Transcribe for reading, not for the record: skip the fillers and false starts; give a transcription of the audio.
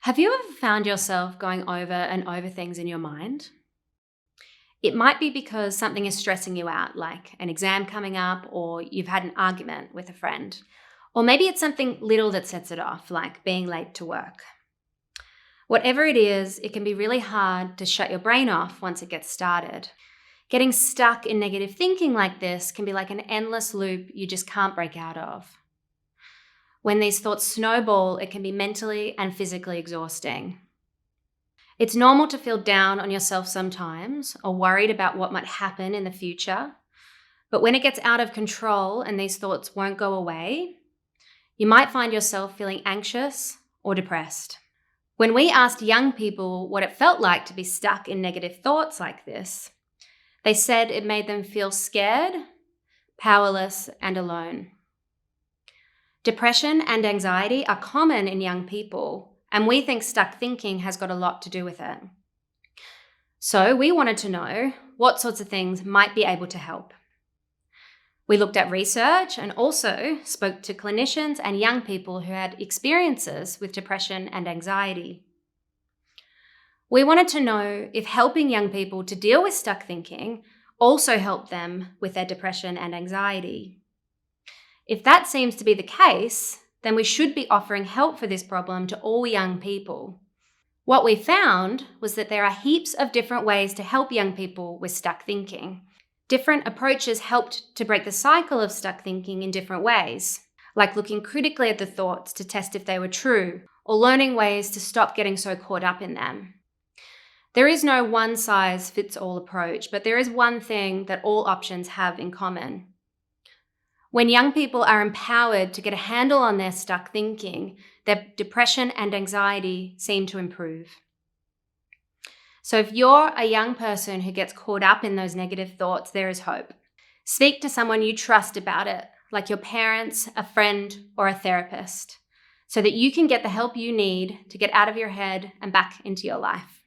Have you ever found yourself going over and over things in your mind? It might be because something is stressing you out, like an exam coming up, or you've had an argument with a friend. Or maybe it's something little that sets it off, like being late to work. Whatever it is, it can be really hard to shut your brain off once it gets started. Getting stuck in negative thinking like this can be like an endless loop you just can't break out of. When these thoughts snowball, it can be mentally and physically exhausting. It's normal to feel down on yourself sometimes or worried about what might happen in the future. But when it gets out of control and these thoughts won't go away, you might find yourself feeling anxious or depressed. When we asked young people what it felt like to be stuck in negative thoughts like this, they said it made them feel scared, powerless, and alone. Depression and anxiety are common in young people, and we think stuck thinking has got a lot to do with it. So we wanted to know what sorts of things might be able to help. We looked at research and also spoke to clinicians and young people who had experiences with depression and anxiety. We wanted to know if helping young people to deal with stuck thinking also helped them with their depression and anxiety. If that seems to be the case, then we should be offering help for this problem to all young people. What we found was that there are heaps of different ways to help young people with stuck thinking. Different approaches helped to break the cycle of stuck thinking in different ways, like looking critically at the thoughts to test if they were true, or learning ways to stop getting so caught up in them. There is no one-size-fits-all approach, but there is one thing that all options have in common. When young people are empowered to get a handle on their stuck thinking, their depression and anxiety seem to improve. So if you're a young person who gets caught up in those negative thoughts, there is hope. Speak to someone you trust about it, like your parents, a friend, or a therapist, so that you can get the help you need to get out of your head and back into your life.